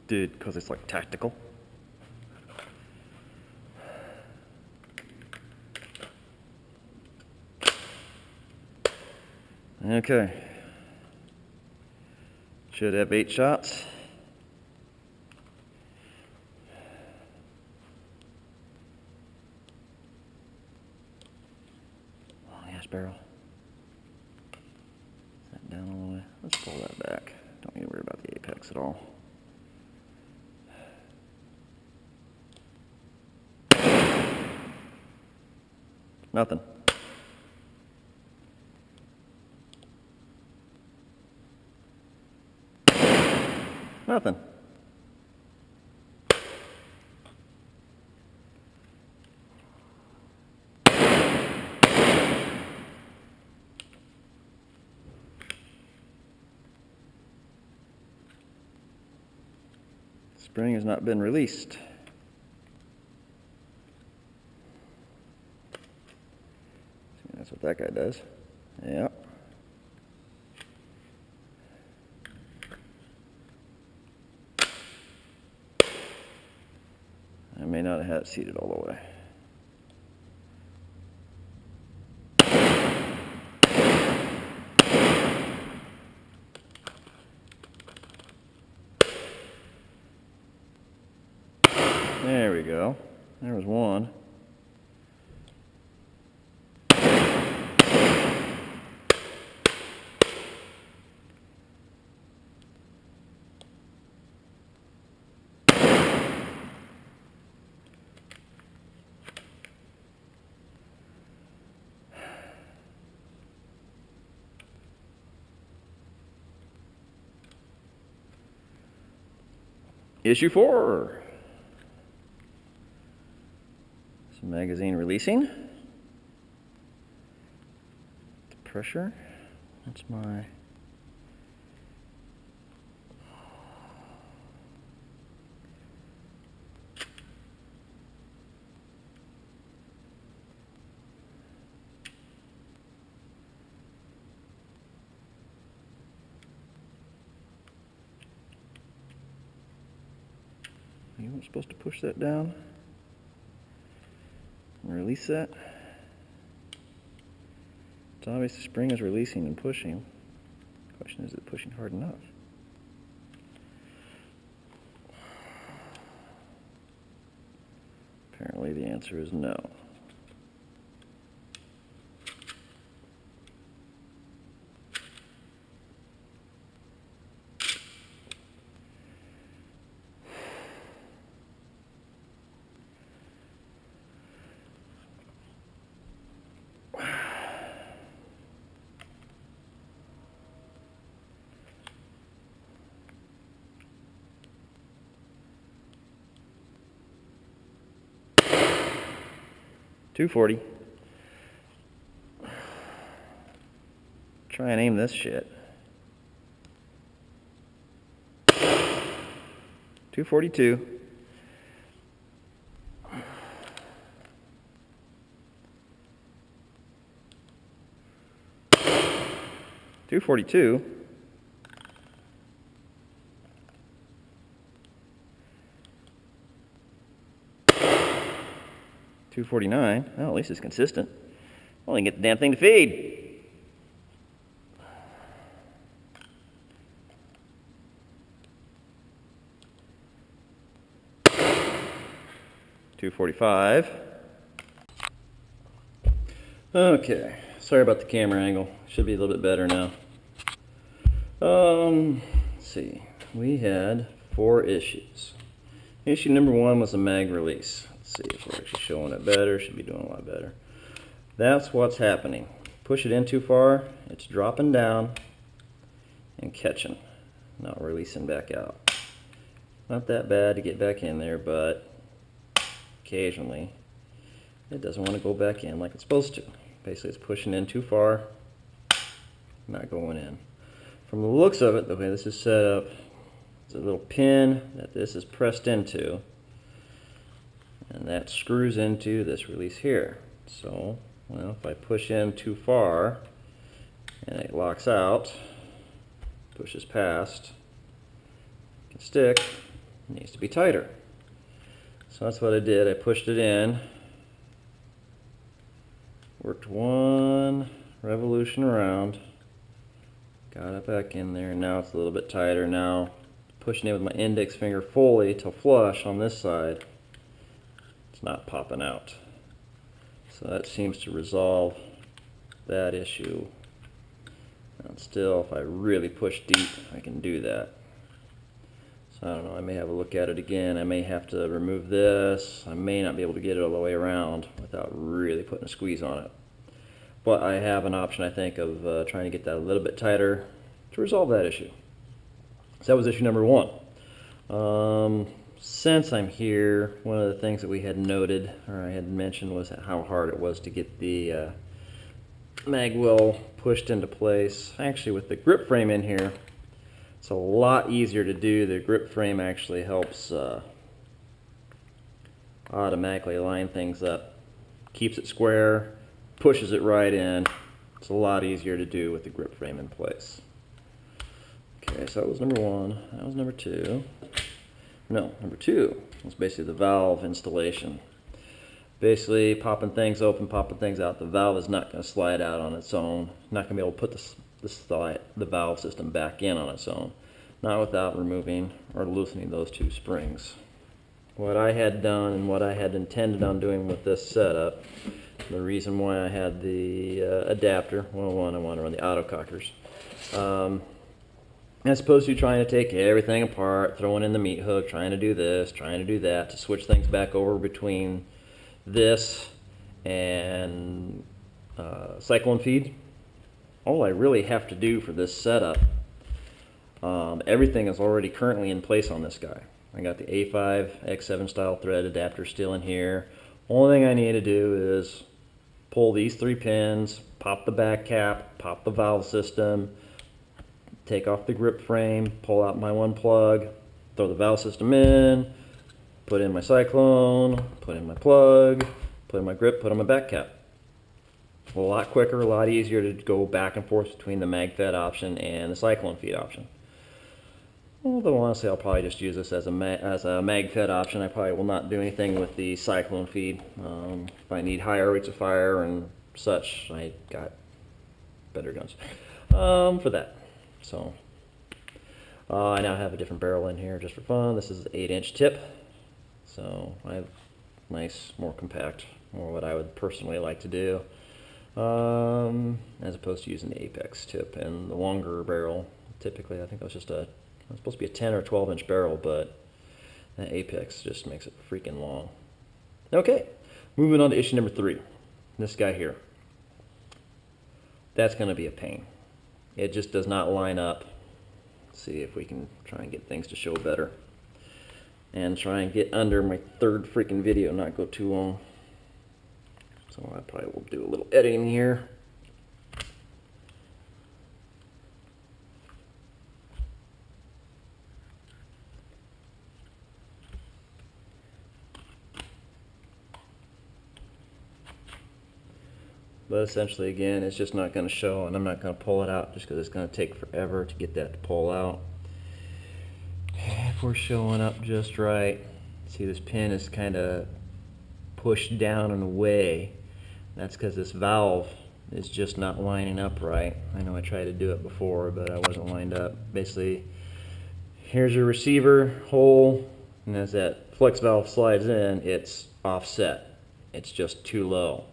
Dude, because it's like tactical. Okay. Should have 8 shots. Long ass barrel. Is that down all the way? Let's pull that back. Don't need to worry about the apex at all. Nothing. Nothing. Spring has not been released. That's what that guy does. Yep. I may not have had it seated all the way. There we go. There was one. Issue 4. Some magazine releasing. The pressure. That's my You weren't supposed to push that down and release that. It's obvious the spring is releasing and pushing. The question is it pushing hard enough? Apparently the answer is no. .240. Try and aim this shit. 242. .242. 249. Well, at least it's consistent. Only get the damn thing to feed. .245. Okay, sorry about the camera angle. Should be a little bit better now. Let's see. We had 4 issues. Issue number 1 was a mag release. Let's see if we're actually showing it better. Should be doing a lot better. That's what's happening. Push it in too far, it's dropping down and catching, not releasing back out. Not that bad to get back in there, but occasionally it doesn't want to go back in like it's supposed to. Basically it's pushing in too far, not going in. From the looks of it, the way this is set up, it's a little pin that this is pressed into, and that screws into this release here. So, well, if I push in too far and it locks out, pushes past, it can stick, It needs to be tighter. So that's what I did. I pushed it in, worked one revolution around, got it back in there, and now it's a little bit tighter. Now pushing it with my index finger fully till flush on this side, it's not popping out. So that seems to resolve that issue. And still, if I really push deep, I can do that. So I don't know, I may have a look at it again. I may have to remove this. I may not be able to get it all the way around without really putting a squeeze on it. But I have an option, I think, of trying to get that a little bit tighter to resolve that issue. So that was issue number one. Since I'm here, one of the things that we had noted, or I had mentioned, was how hard it was to get the mag well pushed into place. Actually, with the grip frame in here, it's a lot easier to do. The grip frame actually helps automatically line things up. Keeps it square, pushes it right in. It's a lot easier to do with the grip frame in place. Okay, so that was number one. That was number two. No, number two was basically the valve installation. Basically, popping things open, popping things out. The valve is not going to slide out on its own. Not going to be able to put the valve system back in on its own. Not without removing or loosening those two springs. What I had done and what I had intended on doing with this setup, the reason why I had the adapter, well, one, I want to run the autocockers. As opposed to trying to take everything apart, throwing in the meat hook, trying to do this, trying to do that, to switch things back over between this and cyclone feed. All I really have to do for this setup, everything is already currently in place on this guy. I got the A5 X7 style thread adapter still in here. Only thing I need to do is pull these three pins, pop the back cap, pop the valve system, take off the grip frame, pull out my one plug, throw the valve system in, put in my cyclone, put in my plug, put in my grip, put on my back cap. A lot quicker, a lot easier to go back and forth between the mag fed option and the cyclone feed option. Although honestly, I'll probably just use this as a mag fed option. I probably will not do anything with the cyclone feed. If I need higher rates of fire and such, I got better guns for that. So I now have a different barrel in here just for fun. This is an 8-inch tip, so I have nice, more compact, more what I would personally like to do, as opposed to using the Apex tip and the longer barrel. Typically, I think that was just it's supposed to be a 10 or 12-inch barrel, but that Apex just makes it freaking long. Okay, moving on to issue number 3. This guy here. That's going to be a pain. It just does not line up. Let's see if we can try and get things to show better. And try and get under my third freaking video, not go too long. So I probably will do a little editing here. But essentially, again, it's just not going to show, and I'm not going to pull it out just because it's going to take forever to get that to pull out. If we're showing up just right, see this pin is kind of pushed down and away. That's because this valve is just not lining up right. I know I tried to do it before, but I wasn't lined up. Basically, here's your receiver hole, and as that flex valve slides in, it's offset. It's just too low.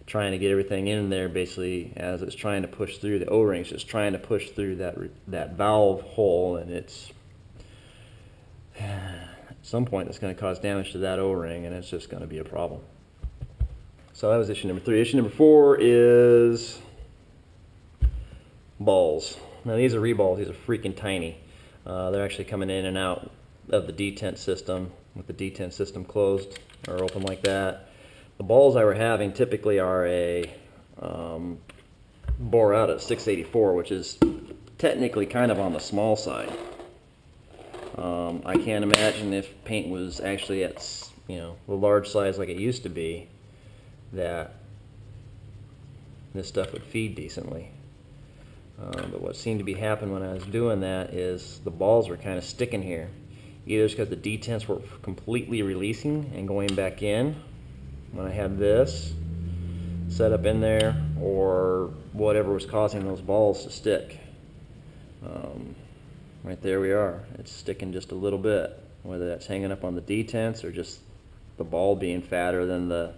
Trying to get everything in there, basically, as it's trying to push through the O-rings, just trying to push through that valve hole, and it's at some point it's going to cause damage to that O-ring, and it's just going to be a problem. So that was issue number 3. Issue number 4 is balls. Now these are reballs. These are freaking tiny. They're actually coming in and out of the detent system with the detent system closed or open like that. The balls I were having typically are a bore out at 684, which is technically kind of on the small side. I can't imagine if paint was actually at, the large size like it used to be, that this stuff would feed decently. But what seemed to be happening when I was doing that is the balls were kind of sticking here. either because the detents were completely releasing and going back in when I had this set up in there, or whatever was causing those balls to stick. Right there we are. It's sticking just a little bit, whether that's hanging up on the detents or just the ball being fatter than the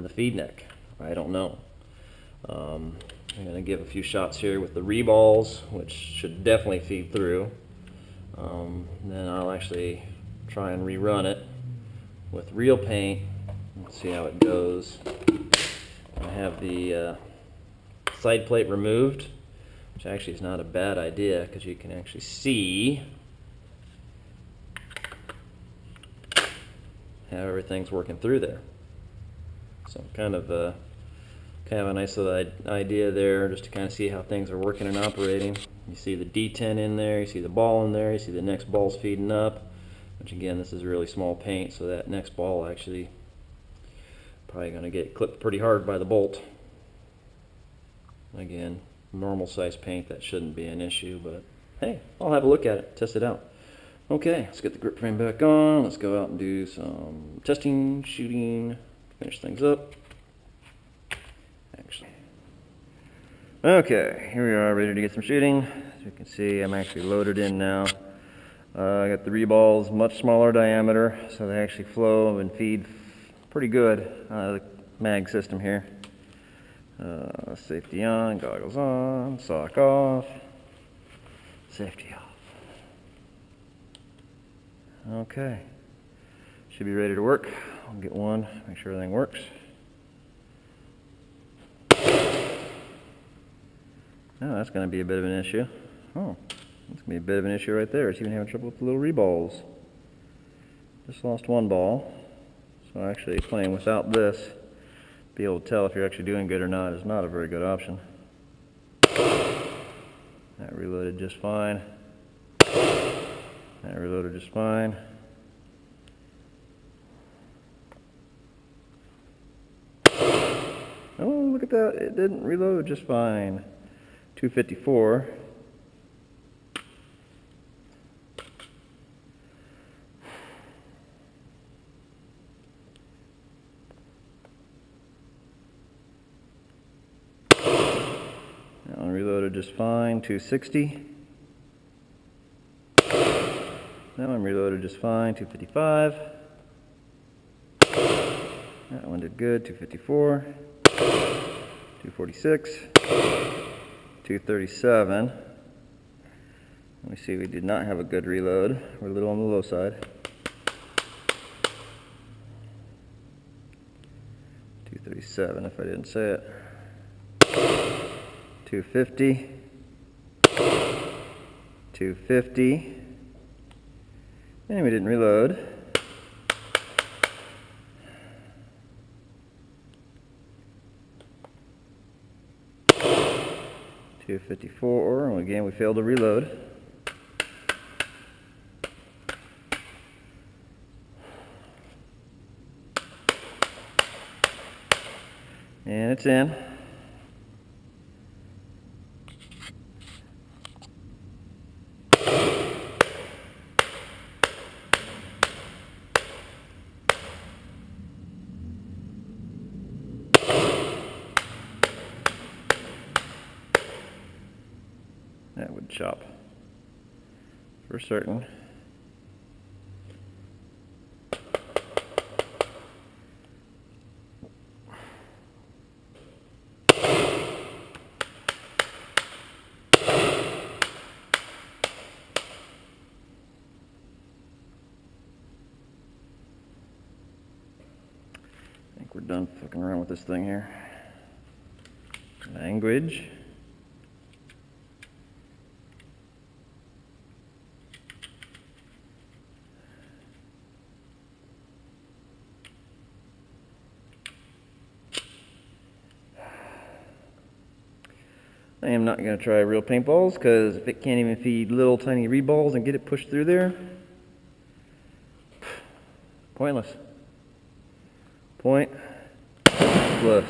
feed neck. I don't know. I'm going to give a few shots here with the reballs, which should definitely feed through. Then I'll actually try and rerun it with real paint and see how it goes. I have the side plate removed, which actually is not a bad idea because you can actually see how everything's working through there. So kind of a nice little idea there, just to kind of see how things are working and operating. You see the detent in there, you see the ball in there, you see the next ball's feeding up, which again, this is really small paint, so that next ball actually probably going to get clipped pretty hard by the bolt. Again, normal size paint, that shouldn't be an issue, but hey, I'll have a look at it, test it out. Okay, let's get the grip frame back on. Let's go out and do some testing, shooting, finish things up. Actually, okay, here we are, ready to get some shooting. As you can see, I'm actually loaded in now. I got the reballs, much smaller diameter, so they actually flow and feed pretty good. The mag system here. Safety on, goggles on, sock off, safety off. Okay, should be ready to work. I'll get one, make sure everything works. Oh, that's going to be a bit of an issue. Oh, that's going to be a bit of an issue right there. It's even having trouble with the little reballs. Just lost one ball. So actually playing without this, be able to tell if you're actually doing good or not, is not a very good option. That reloaded just fine. That reloaded just fine. Oh, look at that. It didn't reload just fine. 254. That one reloaded just fine. 260. That one reloaded just fine. 255. That one did good. 254. 246. 237. Let me see, we did not have a good reload. We're a little on the low side. 237 if I didn't say it. 250. 250. And we didn't reload. 254, and again we failed to reload. And it's in. That would chop for certain. I think we're done fucking around with this thing here. Language. I am not going to try real paintballs, because if it can't even feed little tiny reballs and get it pushed through there, pointless. Pointless.